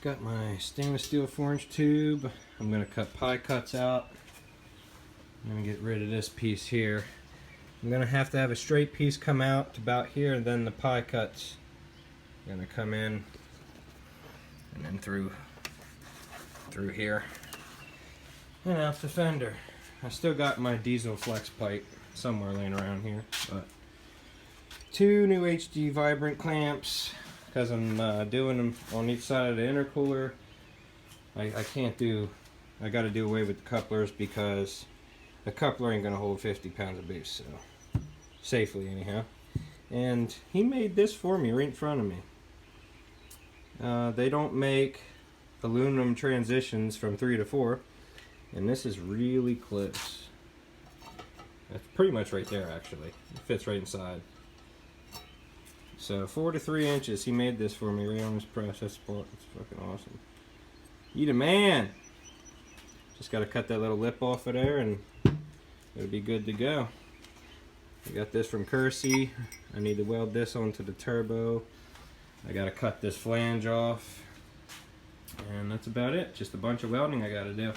got my stainless steel 4-inch tube. I'm going to cut pie cuts out. I'm going to get rid of this piece here. I'm going to have a straight piece come out to about here, and then the pie cuts are going to come in and then through here and out the fender. I still got my diesel flex pipe somewhere laying around here, but 2 new HD vibrant clamps, because I'm doing them on each side of the intercooler. I got to do away with the couplers because the coupler ain't gonna hold 50 pounds of boost, so safely anyhow. And he made this for me right in front of me. They don't make aluminum transitions from 3 to 4, and this is really close. It's pretty much right there actually. It fits right inside. So 4 to 3 inches. He made this for me right on his press. That's fucking awesome. You the man. Just got to cut that little lip off of there and it'll be good to go. I got this from Kersey. I need to weld this onto the turbo. I got to cut this flange off. And that's about it. Just a bunch of welding I got to do.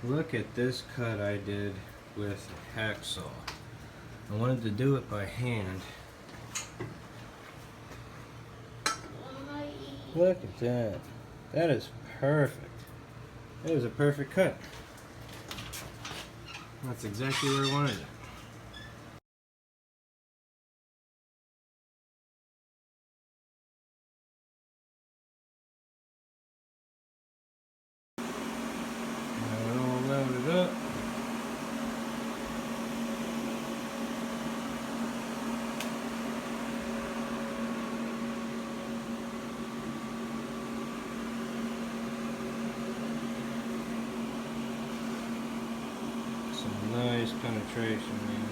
Look at this cut I did with a hacksaw. I wanted to do it by hand. Look at that. That is perfect. That is a perfect cut. That's exactly where I wanted it. Some nice penetration, man.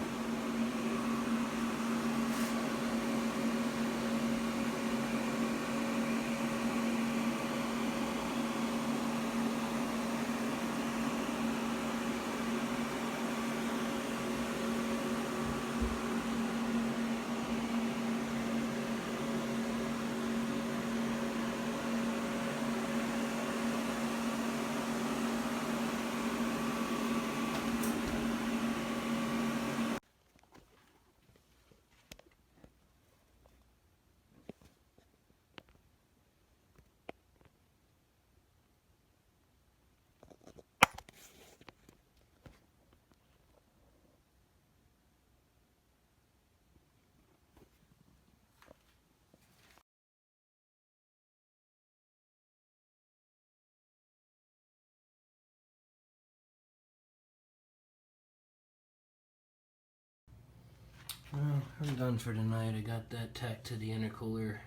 Well, I'm done for tonight. I got that tacked to the intercooler.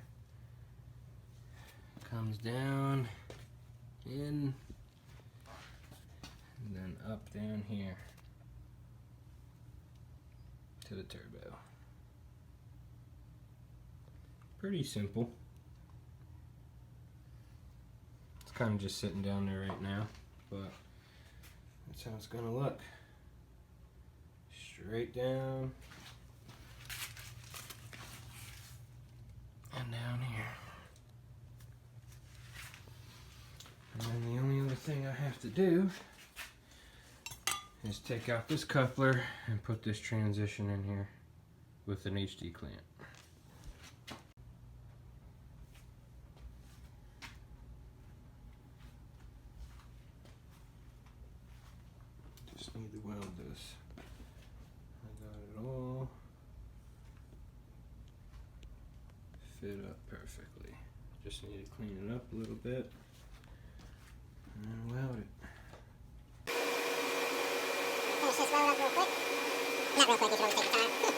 Comes down, in, and then up down here to the turbo. Pretty simple. It's kind of just sitting down there right now, but that's how it's gonna look. Straight down. And down here. And then the only other thing I have to do is take out this coupler and put this transition in here with an HD clamp. Just need to weld this. I got it all fit up perfectly. Just need to clean it up a little bit and then weld it. Finish this weld up real quick. Not real quick, you can always take your time.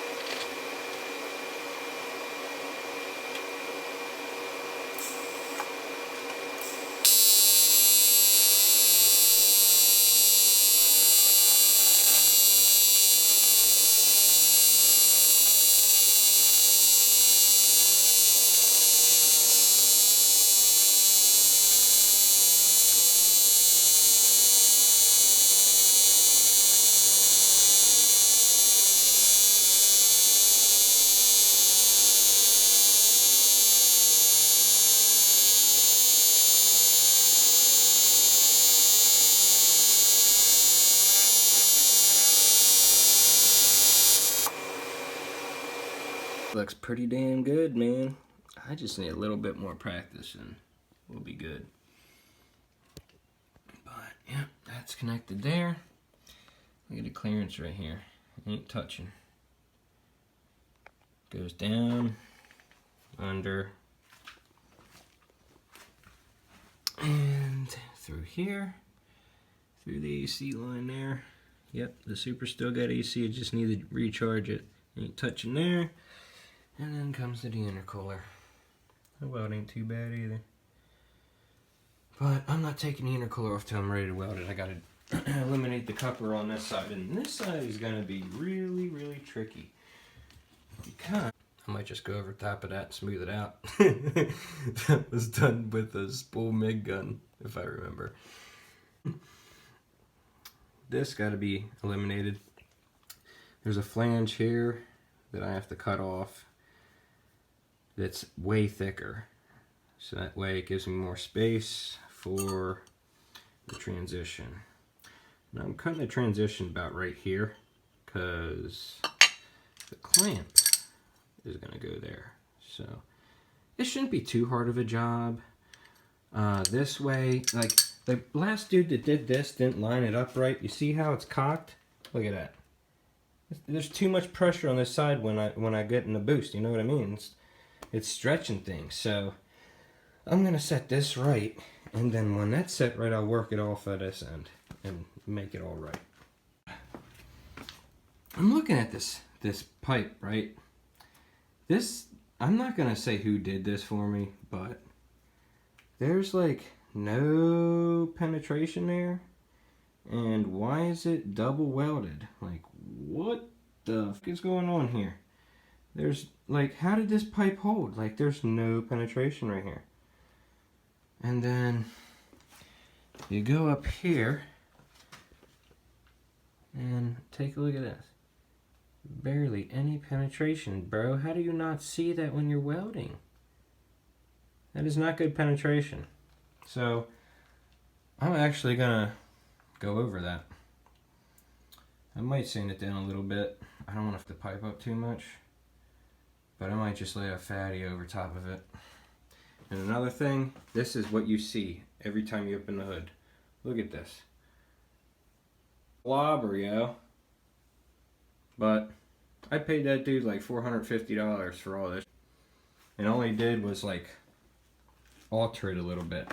Looks pretty damn good, man. I just need a little bit more practice and we'll be good. But yeah, that's connected there. Look at the clearance right here. Ain't touching. Goes down, under, and through here, through the AC line there. Yep, the Super still got AC, I just need to recharge it. Ain't touching there. And then comes to the intercooler. The weld ain't too bad either. But I'm not taking the intercooler off till I'm ready to weld it. I gotta eliminate the coupler on this side. And this side is gonna be really, really tricky. Because I might just go over top of that and smooth it out. That was done with a spool MIG gun, if I remember. This got to be eliminated. There's a flange here that I have to cut off that's way thicker. So that way it gives me more space for the transition. Now I'm cutting the transition about right here because the clamp is going to go there. So this shouldn't be too hard of a job. This way, like the last dude that did this didn't line it up right. You see how it's cocked? Look at that. There's too much pressure on this side when I get in the boost. You know what I mean? It's stretching things. So I'm going to set this right. And then when that's set right, I'll work it off at this end and make it all right. I'm looking at this pipe, right? This, I'm not going to say who did this for me, but there's like no penetration there. And why is it double welded? Like, what the fuck is going on here? There's, like, how did this pipe hold? Like, there's no penetration right here. And then you go up here and take a look at this. Barely any penetration, bro. How do you not see that when you're welding? That is not good penetration. So I'm actually gonna go over that. I might sand it down a little bit. I don't want to have to pipe up too much, but I might just lay a fatty over top of it. And another thing, this is what you see every time you open the hood. Look at this. Blobber, yo. But I paid that dude like $450 for all this. And all he did was like alter it a little bit.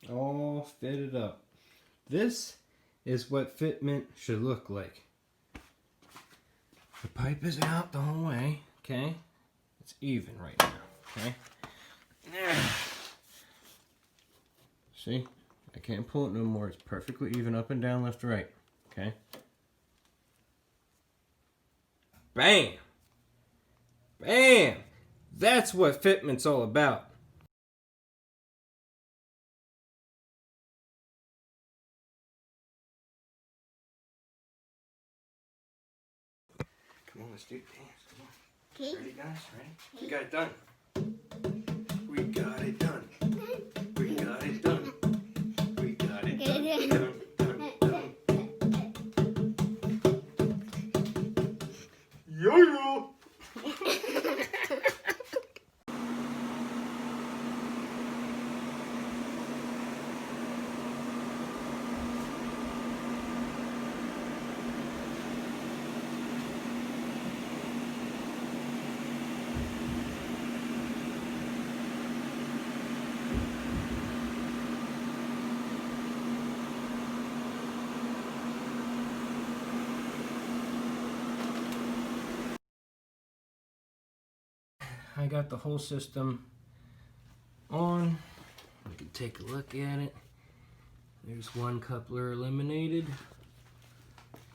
All fitted up. This is what fitment should look like. The pipe is out the whole way, okay? It's even right now, okay? See? I can't pull it no more. It's perfectly even up and down, left to right, okay? Bam! Bam! That's what fitment's all about. Come on, let's do it. Come on. Okay. Ready, guys? Ready? We got it done. We got it done. We got it done. We got it done. Done, done, done. Yo-yo! I got the whole system on. We can take a look at it. There's one coupler eliminated.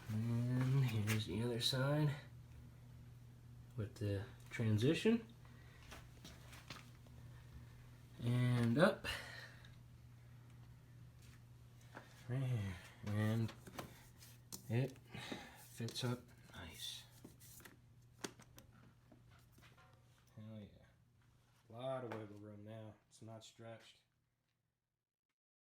And here's the other side with the transition. And up. Right here. And it fits up nice. Hell yeah. A lot of wiggle room now. It's not stretched.